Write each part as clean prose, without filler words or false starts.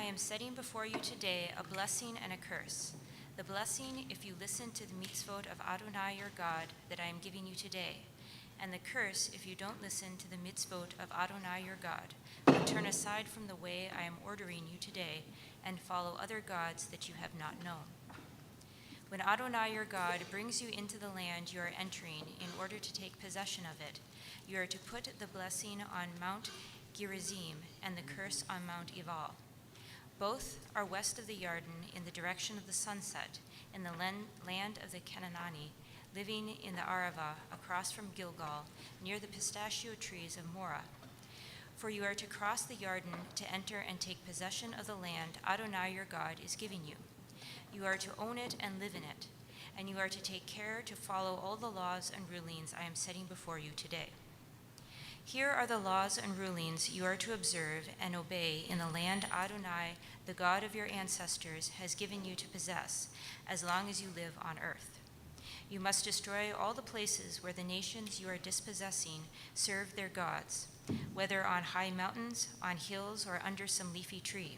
I am setting before you today a blessing and a curse. The blessing if you listen to the mitzvot of Adonai your God that I am giving you today, and the curse if you don't listen to the mitzvot of Adonai your God, but turn aside from the way I am ordering you today and follow other gods that you have not known. When Adonai your God brings you into the land you are entering in order to take possession of it, you are to put the blessing on Mount Gerizim and the curse on Mount Ebal. Both are west of the Jordan in the direction of the sunset, in the land of the Canaanite, living in the Arava across from Gilgal, near the pistachio trees of Morah. For you are to cross the Jordan to enter and take possession of the land Adonai your God is giving you. You are to own it and live in it, and you are to take care to follow all the laws and rulings I am setting before you today. Here are the laws and rulings you are to observe and obey in the land Adonai, the God of your ancestors, has given you to possess, as long as you live on earth. You must destroy all the places where the nations you are dispossessing serve their gods, whether on high mountains, on hills, or under some leafy tree.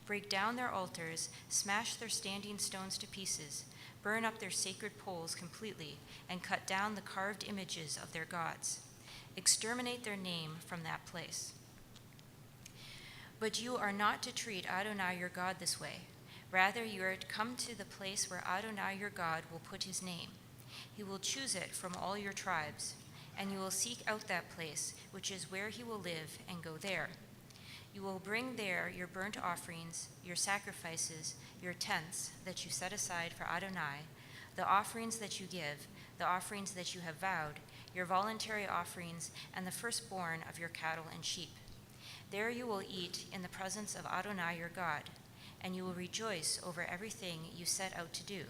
Break down their altars, smash their standing stones to pieces, burn up their sacred poles completely, and cut down the carved images of their gods. Exterminate their name from that place. But you are not to treat Adonai your God this way. Rather, you are to come to the place where Adonai your God will put his name. He will choose it from all your tribes, and you will seek out that place, which is where he will live, and go there. You will bring there your burnt offerings, your sacrifices, your tenths that you set aside for Adonai, the offerings that you give, the offerings that you have vowed, your voluntary offerings, and the firstborn of your cattle and sheep. There you will eat in the presence of Adonai your God, and you will rejoice over everything you set out to do,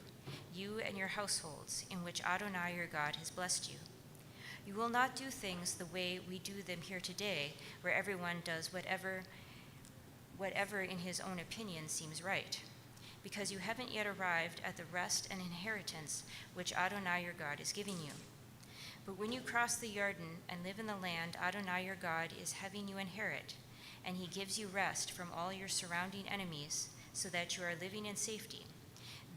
you and your households, in which Adonai your God has blessed you. You will not do things the way we do them here today, where everyone does whatever in his own opinion seems right, because you haven't yet arrived at the rest and inheritance which Adonai your God is giving you. But when you cross the Jordan and live in the land Adonai your God is having you inherit, and he gives you rest from all your surrounding enemies, so that you are living in safety,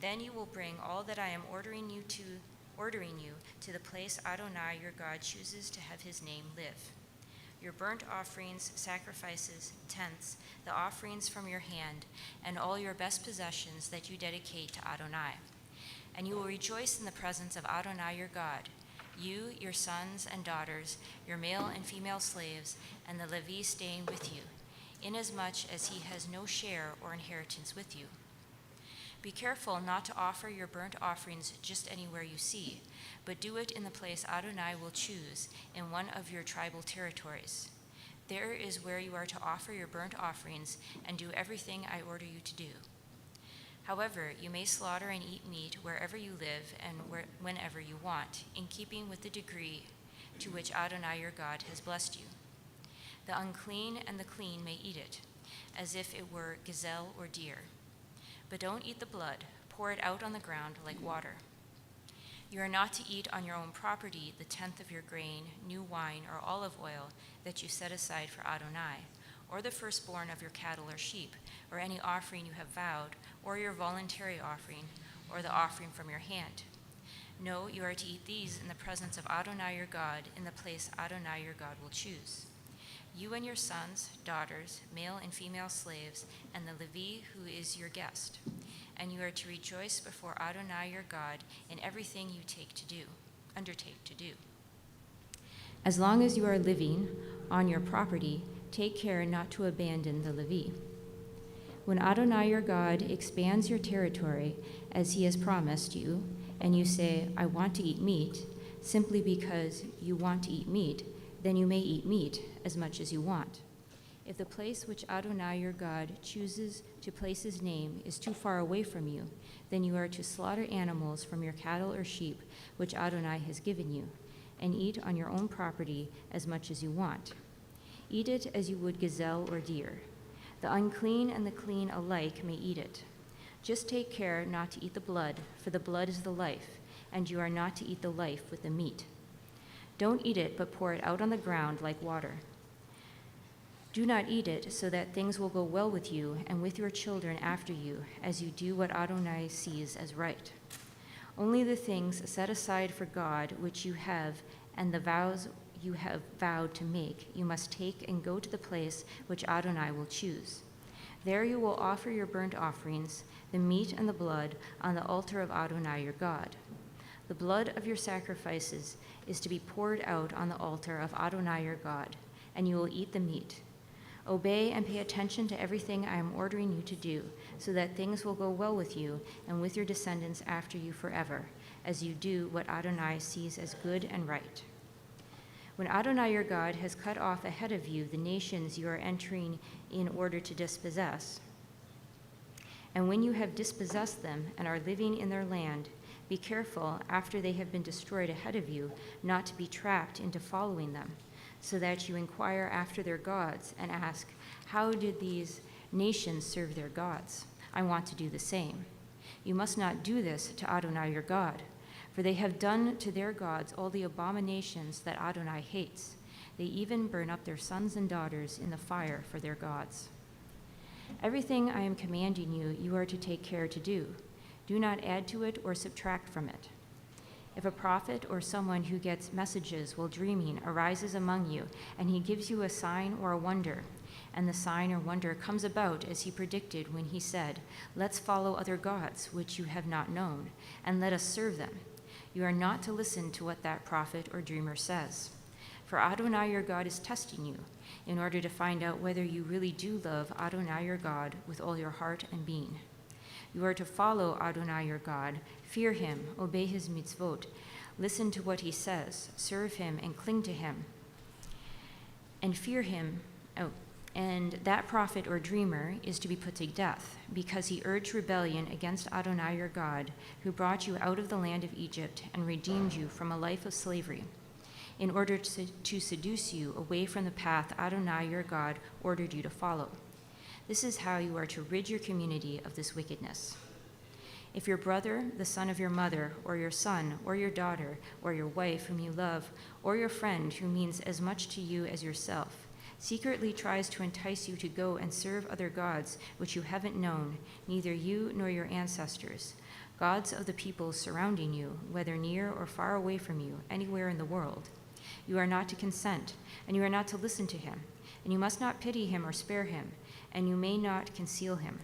then you will bring all that I am ordering you to the place Adonai your God chooses to have his name live. Your burnt offerings, sacrifices, tenths, the offerings from your hand, and all your best possessions that you dedicate to Adonai. And you will rejoice in the presence of Adonai your God, you, your sons and daughters, your male and female slaves, and the Levi staying with you, inasmuch as he has no share or inheritance with you. Be careful not to offer your burnt offerings just anywhere you see, but do it in the place Adonai will choose in one of your tribal territories. There is where you are to offer your burnt offerings and do everything I order you to do. However, you may slaughter and eat meat wherever you live and whenever you want, in keeping with the degree to which Adonai your God has blessed you. The unclean and the clean may eat it, as if it were gazelle or deer. But don't eat the blood, pour it out on the ground like water. You are not to eat on your own property the tenth of your grain, new wine, or olive oil that you set aside for Adonai, or the firstborn of your cattle or sheep, or any offering you have vowed, or your voluntary offering, or the offering from your hand. No, you are to eat these in the presence of Adonai your God, in the place Adonai your God will choose. You and your sons, daughters, male and female slaves, and the Levi who is your guest. And you are to rejoice before Adonai your God in everything you undertake to do. As long as you are living on your property, take care not to abandon the Levi. When Adonai your God expands your territory as he has promised you, and you say, I want to eat meat, simply because you want to eat meat, then you may eat meat as much as you want. If the place which Adonai your God chooses to place his name is too far away from you, then you are to slaughter animals from your cattle or sheep, which Adonai has given you, and eat on your own property as much as you want. Eat it as you would gazelle or deer. The unclean and the clean alike may eat it. Just take care not to eat the blood, for the blood is the life, and you are not to eat the life with the meat. Don't eat it, but pour it out on the ground like water. Do not eat it, so that things will go well with you and with your children after you, as you do what Adonai sees as right. Only the things set aside for God which you have, and the vows you have vowed to make, you must take and go to the place which Adonai will choose. There you will offer your burnt offerings, the meat and the blood, on the altar of Adonai your God. The blood of your sacrifices is to be poured out on the altar of Adonai your God, and you will eat the meat. Obey and pay attention to everything I am ordering you to do, so that things will go well with you and with your descendants after you forever, as you do what Adonai sees as good and right. When Adonai your God has cut off ahead of you the nations you are entering in order to dispossess, and when you have dispossessed them and are living in their land, be careful, after they have been destroyed ahead of you, not to be trapped into following them, so that you inquire after their gods and ask, how did these nations serve their gods? I want to do the same. You must not do this to Adonai your God, for they have done to their gods all the abominations that Adonai hates. They even burn up their sons and daughters in the fire for their gods. Everything I am commanding you, you are to take care to do. Do not add to it or subtract from it. If a prophet or someone who gets messages while dreaming arises among you, and he gives you a sign or a wonder, and the sign or wonder comes about as he predicted when he said, let's follow other gods which you have not known, and let us serve them, you are not to listen to what that prophet or dreamer says. For Adonai your God is testing you, in order to find out whether you really do love Adonai your God with all your heart and being. You are to follow Adonai your God, fear him, obey his mitzvot, listen to what he says, serve him and cling to him, and fear him. And that prophet or dreamer is to be put to death, because he urged rebellion against Adonai your God, who brought you out of the land of Egypt and redeemed you from a life of slavery, in order to seduce you away from the path Adonai your God ordered you to follow. This is how you are to rid your community of this wickedness. If your brother, the son of your mother, or your son, or your daughter, or your wife whom you love, or your friend who means as much to you as yourself, secretly tries to entice you to go and serve other gods which you haven't known, neither you nor your ancestors, gods of the peoples surrounding you, whether near or far away from you, anywhere in the world, you are not to consent, and you are not to listen to him, and you must not pity him or spare him, and you may not conceal him.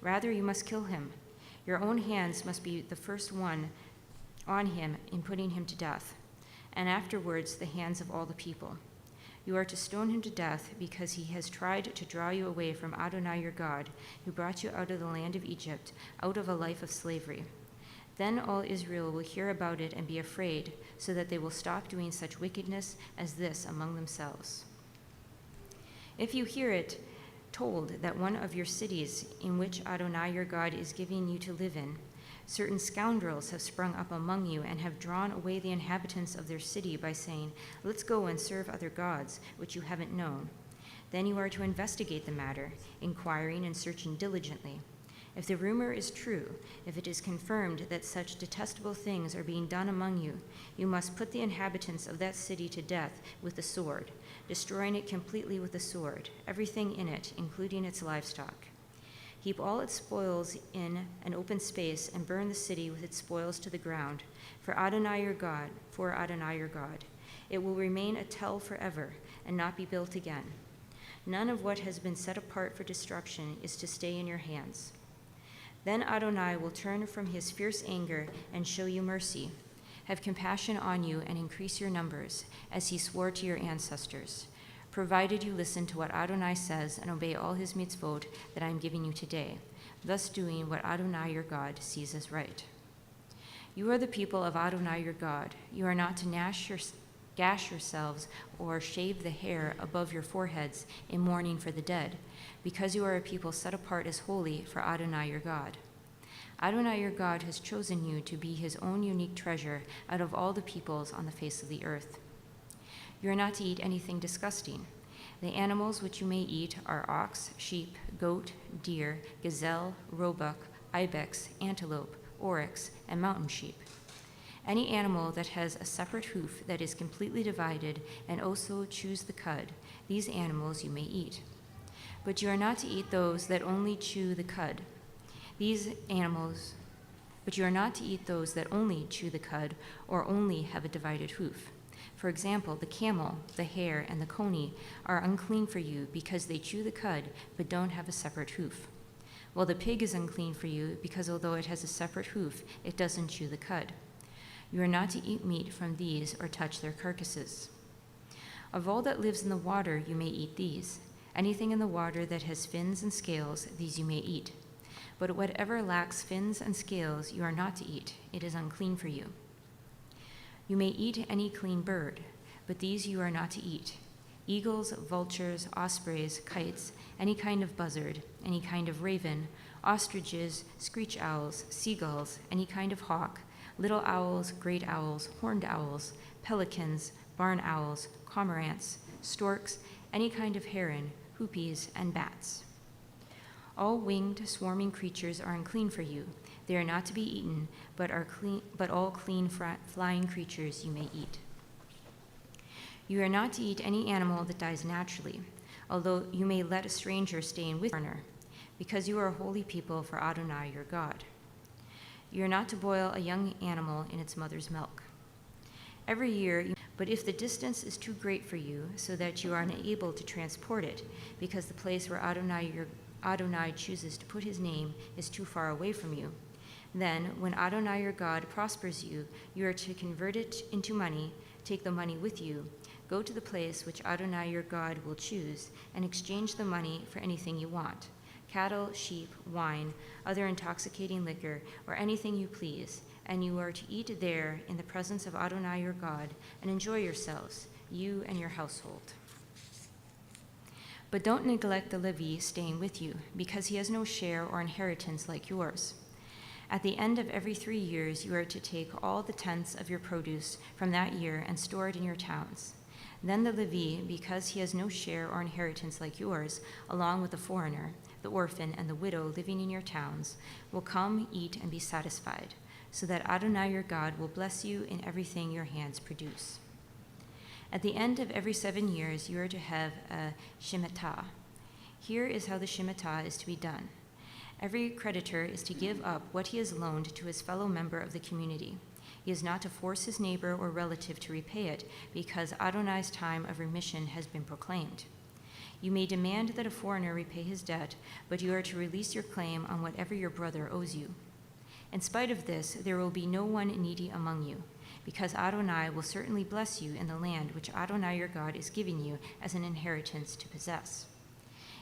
Rather, you must kill him. Your own hands must be the first one on him in putting him to death, and afterwards the hands of all the people. You are to stone him to death because he has tried to draw you away from Adonai your God, who brought you out of the land of Egypt, out of a life of slavery. Then all Israel will hear about it and be afraid, so that they will stop doing such wickedness as this among themselves. If you hear it told that one of your cities in which Adonai your God is giving you to live in, certain scoundrels have sprung up among you and have drawn away the inhabitants of their city by saying, let's go and serve other gods, which you haven't known. Then you are to investigate the matter, inquiring and searching diligently. If the rumor is true, if it is confirmed that such detestable things are being done among you, you must put the inhabitants of that city to death with the sword, destroying it completely with the sword, everything in it, including its livestock. Heap all its spoils in an open space and burn the city with its spoils to the ground, for Adonai your God. It will remain a tell forever and not be built again. None of what has been set apart for destruction is to stay in your hands. Then Adonai will turn from his fierce anger and show you mercy, have compassion on you and increase your numbers, as he swore to your ancestors, provided you listen to what Adonai says and obey all his mitzvot that I am giving you today, thus doing what Adonai your God sees as right. You are the people of Adonai your God. You are not to gash yourselves or shave the hair above your foreheads in mourning for the dead, because you are a people set apart as holy for Adonai your God. Adonai your God has chosen you to be his own unique treasure out of all the peoples on the face of the earth. You are not to eat anything disgusting. The animals which you may eat are ox, sheep, goat, deer, gazelle, roebuck, ibex, antelope, oryx, and mountain sheep. Any animal that has a separate hoof that is completely divided and also chews the cud, these animals you may eat. But you are not to eat those that only chew the cud. But you are not to eat those that only chew the cud or only have a divided hoof. For example, the camel, the hare, and the coney are unclean for you because they chew the cud but don't have a separate hoof. While the pig is unclean for you because although it has a separate hoof, it doesn't chew the cud. You are not to eat meat from these or touch their carcasses. Of all that lives in the water you may eat these. Anything in the water that has fins and scales, these you may eat. But whatever lacks fins and scales you are not to eat. It is unclean for you. You may eat any clean bird, but these you are not to eat. Eagles, vultures, ospreys, kites, any kind of buzzard, any kind of raven, ostriches, screech owls, seagulls, any kind of hawk, little owls, great owls, horned owls, pelicans, barn owls, cormorants, storks, any kind of heron, hoopies, and bats. All winged, swarming creatures are unclean for you. They are not to be eaten, but all clean flying creatures you may eat. You are not to eat any animal that dies naturally, although you may let a stranger stay in with you, because you are a holy people for Adonai your God. You are not to boil a young animal in its mother's milk. Every year, but if the distance is too great for you, so that you are unable to transport it, because the place where Adonai chooses to put his name is too far away from you, then when Adonai your God prospers you, you are to convert it into money, take the money with you, go to the place which Adonai your God will choose, and exchange the money for anything you want, cattle, sheep, wine, other intoxicating liquor, or anything you please, and you are to eat there in the presence of Adonai your God, and enjoy yourselves, you and your household. But don't neglect the Levi staying with you, because he has no share or inheritance like yours. At the end of every 3 years, you are to take all the tenths of your produce from that year and store it in your towns. Then the Levi, because he has no share or inheritance like yours, along with the foreigner, the orphan, and the widow living in your towns, will come, eat, and be satisfied, so that Adonai your God will bless you in everything your hands produce. At the end of every 7 years, you are to have a Shemitah. Here is how the Shemitah is to be done. Every creditor is to give up what he has loaned to his fellow member of the community. He is not to force his neighbor or relative to repay it, because Adonai's time of remission has been proclaimed. You may demand that a foreigner repay his debt, but you are to release your claim on whatever your brother owes you. In spite of this, there will be no one needy among you, because Adonai will certainly bless you in the land which Adonai your God is giving you as an inheritance to possess.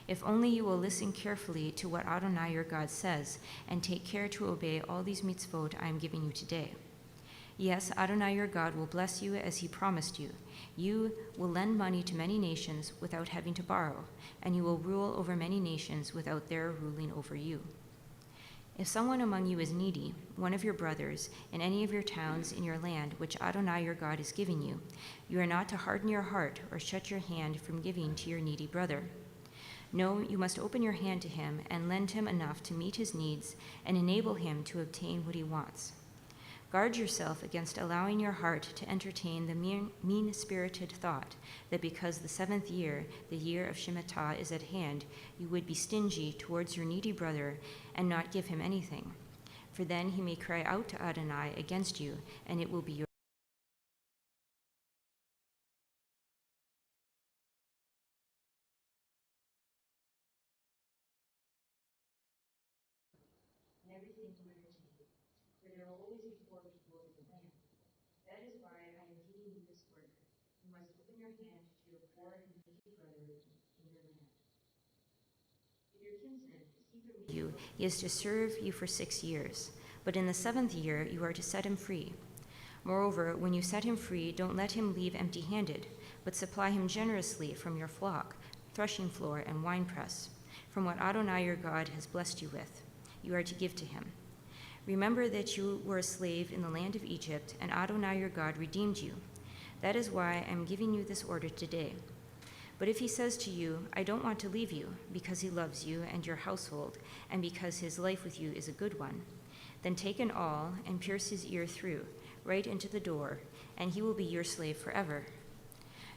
If only you will listen carefully to what Adonai your God says, and take care to obey all these mitzvot I am giving you today. Yes, Adonai your God will bless you as he promised you. You will lend money to many nations without having to borrow, and you will rule over many nations without their ruling over you. If someone among you is needy, one of your brothers, in any of your towns in your land which Adonai your God is giving you, you are not to harden your heart or shut your hand from giving to your needy brother. No, you must open your hand to him and lend him enough to meet his needs and enable him to obtain what he wants. Guard yourself against allowing your heart to entertain the mean-spirited thought that because the 7th year, the year of Shemitah, is at hand, you would be stingy towards your needy brother and not give him anything. For then he may cry out to Adonai against you, and it will be your everything you entertain, for there will always be poor people in the land. That is why I am giving you this order. You must open your hand to your poor and needy brother in your land. If your kinsman is eager with you, he is to serve you for 6 years, but in the 7th year you are to set him free. Moreover, when you set him free, don't let him leave empty-handed, but supply him generously from your flock, threshing floor, and winepress, from what Adonai your God has blessed you with. You are to give to him. Remember that you were a slave in the land of Egypt, and Adonai your God redeemed you. That is why I am giving you this order today. But if he says to you, I don't want to leave you, because he loves you and your household, and because his life with you is a good one, then take an awl and pierce his ear through, right into the door, and he will be your slave forever.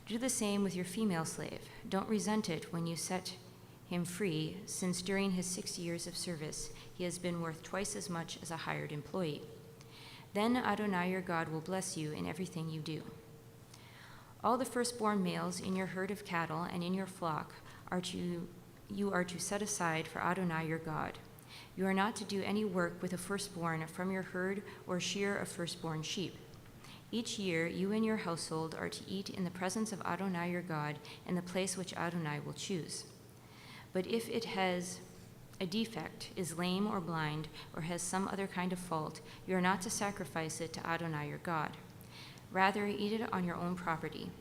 Do the same with your female slave. Don't resent it when you set him free, since during his 6 years of service he has been worth twice as much as a hired employee. Then Adonai your God will bless you in everything you do. All the firstborn males in your herd of cattle and in your flock you are to set aside for Adonai your God. You are not to do any work with a firstborn from your herd or shear a firstborn sheep. Each year you and your household are to eat in the presence of Adonai your God in the place which Adonai will choose. But if it has a defect, is lame or blind, or has some other kind of fault, you are not to sacrifice it to Adonai your God. Rather, eat it on your own property.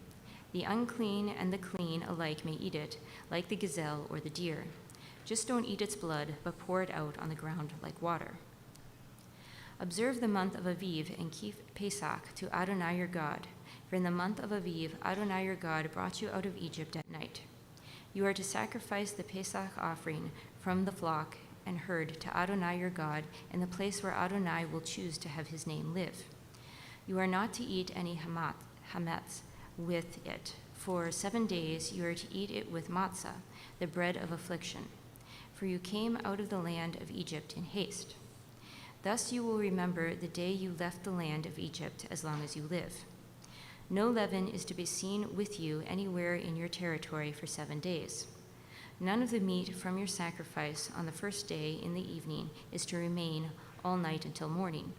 The unclean and the clean alike may eat it, like the gazelle or the deer. Just don't eat its blood, but pour it out on the ground like water. Observe the month of Aviv and keep Pesach to Adonai your God. For in the month of Aviv, Adonai your God brought you out of Egypt at night. You are to sacrifice the Pesach offering from the flock and herd to Adonai your God in the place where Adonai will choose to have his name live. You are not to eat any hametz with it. For 7 days you are to eat it with matzah, the bread of affliction. For you came out of the land of Egypt in haste. Thus you will remember the day you left the land of Egypt as long as you live. No leaven is to be seen with you anywhere in your territory for 7 days. None of the meat from your sacrifice on the first day in the evening is to remain all night until morning.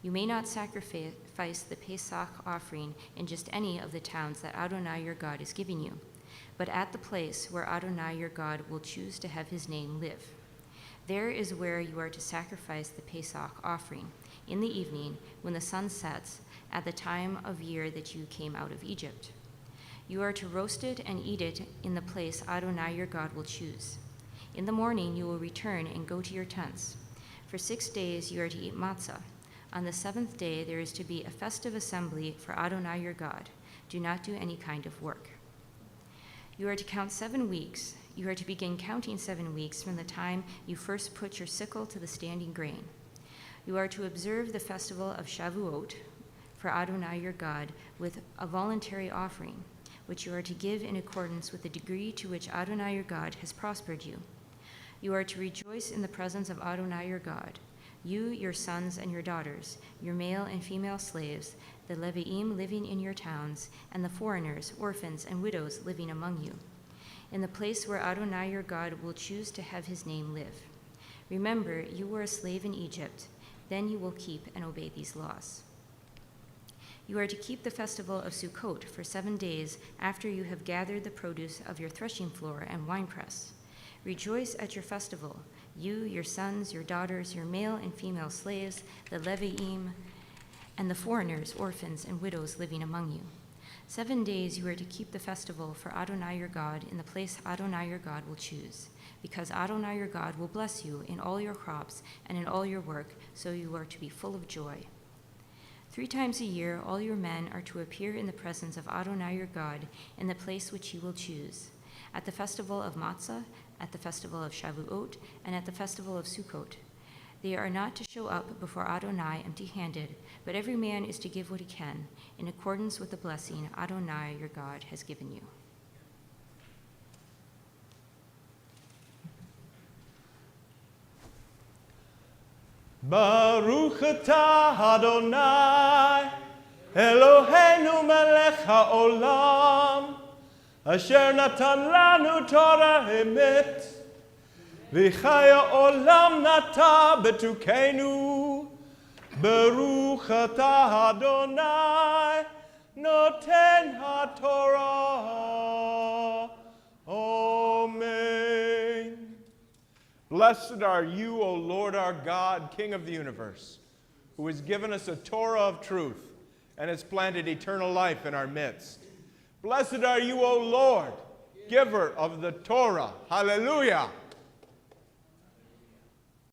You may not sacrifice the Pesach offering in just any of the towns that Adonai your God is giving you, but at the place where Adonai your God will choose to have his name live. There is where you are to sacrifice the Pesach offering, in the evening when the sun sets, at the time of year that you came out of Egypt. You are to roast it and eat it in the place Adonai your God will choose. In the morning you will return and go to your tents. For 6 days you are to eat matzah. On the 7th day there is to be a festive assembly for Adonai your God. Do not do any kind of work. You are to count 7 weeks. You are to begin counting 7 weeks from the time you first put your sickle to the standing grain. You are to observe the festival of Shavuot for Adonai your God with a voluntary offering, which you are to give in accordance with the degree to which Adonai your God has prospered you. You are to rejoice in the presence of Adonai your God, you, your sons and your daughters, your male and female slaves, the Leviim living in your towns, and the foreigners, orphans, and widows living among you, in the place where Adonai your God will choose to have his name live. Remember, you were a slave in Egypt. Then you will keep and obey these laws. You are to keep the festival of Sukkot for 7 days after you have gathered the produce of your threshing floor and winepress. Rejoice at your festival, you, your sons, your daughters, your male and female slaves, the Leviim, and the foreigners, orphans, and widows living among you. 7 days you are to keep the festival for Adonai your God in the place Adonai your God will choose, because Adonai your God will bless you in all your crops and in all your work, so you are to be full of joy. 3 times a year all your men are to appear in the presence of Adonai your God in the place which he will choose, at the festival of Matzah, at the festival of Shavuot, and at the festival of Sukkot. They are not to show up before Adonai empty-handed, but every man is to give what he can, in accordance with the blessing Adonai your God has given you. Baruch atah Adonai, Eloheinu melech haolam, asher natan lanu Torah emet, v'chaya olam nata betukenu. Baruch atah Adonai, noten haTorah. Amen. Blessed are you, O Lord our God, King of the universe, who has given us a Torah of truth and has planted eternal life in our midst. Blessed are you, O Lord, giver of the Torah. Hallelujah.